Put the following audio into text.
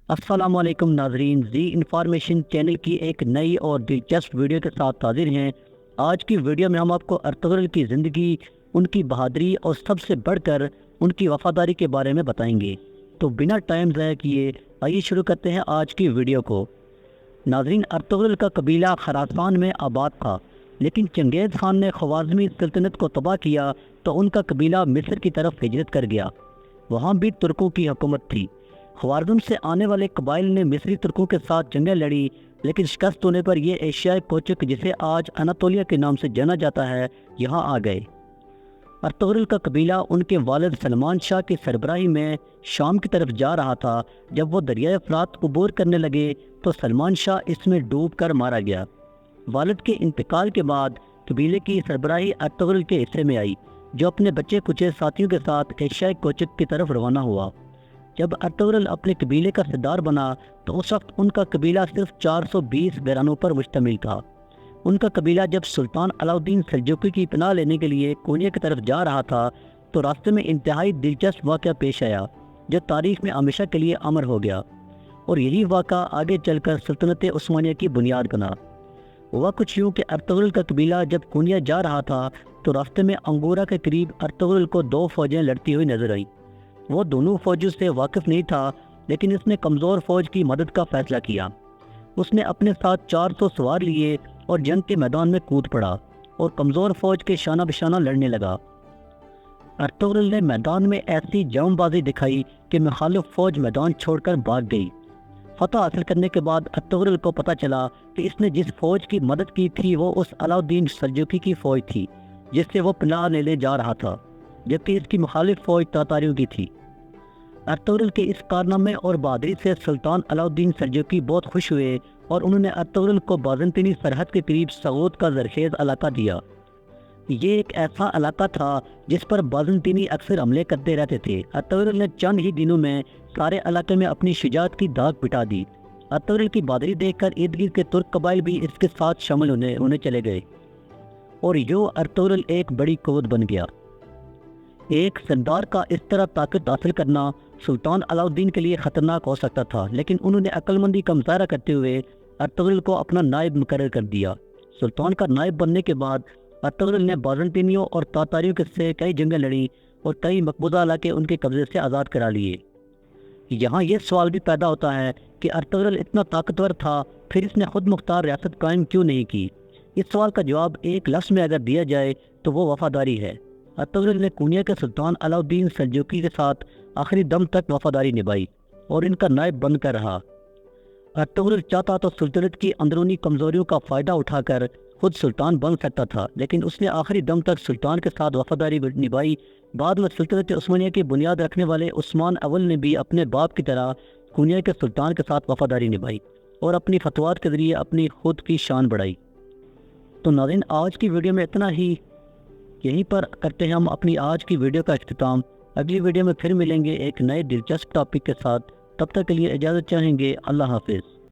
السلام علیکم ناظرین، زی انفارمیشن چینل کی ایک نئی اور دلچسپ ویڈیو کے ساتھ حاضر ہیں۔ آج کی ویڈیو میں ہم آپ کو ارطغرل کی زندگی، ان کی بہادری اور سب سے بڑھ کر ان کی وفاداری کے بارے میں بتائیں گے۔ تو بنا ٹائم ضائع کیے آئیے شروع کرتے ہیں آج کی ویڈیو کو۔ ناظرین، ارطغرل کا قبیلہ خراسان میں آباد تھا، لیکن چنگیز خان نے خوارزمی سلطنت کو تباہ کیا تو ان کا قبیلہ مصر کی طرف ہجرت کر گیا۔ وہاں بھی ترکوں کی حکومت تھی۔ خوارزم سے آنے والے قبائل نے مصری ترکوں کے ساتھ جنگیں لڑی، لیکن شکست ہونے پر یہ ایشیائی کوچک، جسے آج اناتولیا کے نام سے جانا جاتا ہے، یہاں آ گئے۔ ارطغرل کا قبیلہ ان کے والد سلمان شاہ کی سربراہی میں شام کی طرف جا رہا تھا۔ جب وہ دریائے فرات عبور کرنے لگے تو سلمان شاہ اس میں ڈوب کر مارا گیا۔ والد کے انتقال کے بعد قبیلے کی سربراہی ارطغرل کے حصے میں آئی، جو اپنے بچے کچے ساتھیوں کے ساتھ ایشیائی کوچک کی طرف روانہ ہوا۔ جب ارطغرل اپنے قبیلے کا سردار بنا تو اس وقت ان کا قبیلہ صرف 420 گھرانوں پر مشتمل تھا۔ ان کا قبیلہ جب سلطان علاء الدین سلجوقی کی پناہ لینے کے لیے کونیا کی طرف جا رہا تھا تو راستے میں انتہائی دلچسپ واقعہ پیش آیا، جو تاریخ میں ہمیشہ کے لیے امر ہو گیا، اور یہی واقعہ آگے چل کر سلطنت عثمانیہ کی بنیاد بنا۔ ہوا کچھ یوں کہ ارطغرل کا قبیلہ جب کونیا جا رہا تھا تو راستے میں انگورا کے قریب ارطغرل کو دو فوجیں لڑتی ہوئی نظر آئیں۔ وہ دونوں فوجوں سے واقف نہیں تھا، لیکن اس نے کمزور فوج کی مدد کا فیصلہ کیا۔ اس نے اپنے ساتھ 400 سوار لیے اور جنگ کے میدان میں کود پڑا اور کمزور فوج کے شانہ بشانہ لڑنے لگا۔ ارطغرل نے میدان میں ایسی جام بازی دکھائی کہ مخالف فوج میدان چھوڑ کر بھاگ گئی۔ فتح حاصل کرنے کے بعد ارطغرل کو پتہ چلا کہ اس نے جس فوج کی مدد کی تھی وہ اس علاء الدین سلجوقی کی فوج تھی، جس سے وہ پناہ لینے جا رہا تھا، جبکہ اس کی مخالف فوج تاتاریوں کی تھی۔ ارطغرل کے اس کارنامے اور بہادری سے سلطان علاء الدین سلجوقی بہت خوش ہوئے اور انہوں نے ارطغرل کو بازنطینی سرحد کے قریب سغوت کا زرخیز علاقہ دیا۔ یہ ایک ایسا علاقہ تھا جس پر بازنطینی اکثر حملے کرتے رہتے تھے۔ ارطغرل نے چند ہی دنوں میں سارے علاقے میں اپنی شجاعت کی داغ بٹھا دی۔ ارطغرل کی بہادری دیکھ کر ارد گرد کے ترک قبائل بھی اس کے ساتھ شامل ہونے چلے گئے، اور یوں ارطغرل ایک بڑی قوت بن گیا۔ ایک سردار کا اس طرح طاقت حاصل کرنا سلطان علاء الدین کے لیے خطرناک ہو سکتا تھا، لیکن انہوں نے عقل مندی کا مظاہرہ کرتے ہوئے ارطغرل کو اپنا نائب مقرر کر دیا۔ سلطان کا نائب بننے کے بعد ارطغرل نے بازنطینیوں اور تاتاریوں سے کئی جنگیں لڑیں اور کئی مقبوضہ علاقے ان کے قبضے سے آزاد کرا لیے۔ یہاں یہ سوال بھی پیدا ہوتا ہے کہ ارطغرل اتنا طاقتور تھا، پھر اس نے خود مختار ریاست قائم کیوں نہیں کی؟ اس سوال کا جواب ایک لفظ میں اگر دیا جائے تو وہ وفاداری ہے۔ ارطغرل نے کونیا کے سلطان علاء الدین سلجوقی کے ساتھ آخری دم تک وفاداری نبھائی اور ان کا نائب بن کر رہا۔ ارطغرل چاہتا تو سلطنت کی اندرونی کمزوریوں کا فائدہ اٹھا کر خود سلطان بن سکتا تھا، لیکن اس نے آخری دم تک سلطان کے ساتھ وفاداری نبھائی۔ بعد میں سلطنت عثمانیہ کی بنیاد رکھنے والے عثمان اول نے بھی اپنے باپ کی طرح کونیا کے سلطان کے ساتھ وفاداری نبھائی اور اپنی فتوحات کے ذریعے اپنی خود کی شان بڑھائی۔ تو ناظرین، آج کی ویڈیو میں اتنا ہی۔ یہیں پر کرتے ہیں ہم اپنی آج کی ویڈیو کا اختتام۔ اگلی ویڈیو میں پھر ملیں گے ایک نئے دلچسپ ٹاپک کے ساتھ۔ تب تک کے لیے اجازت چاہیں گے۔ اللہ حافظ۔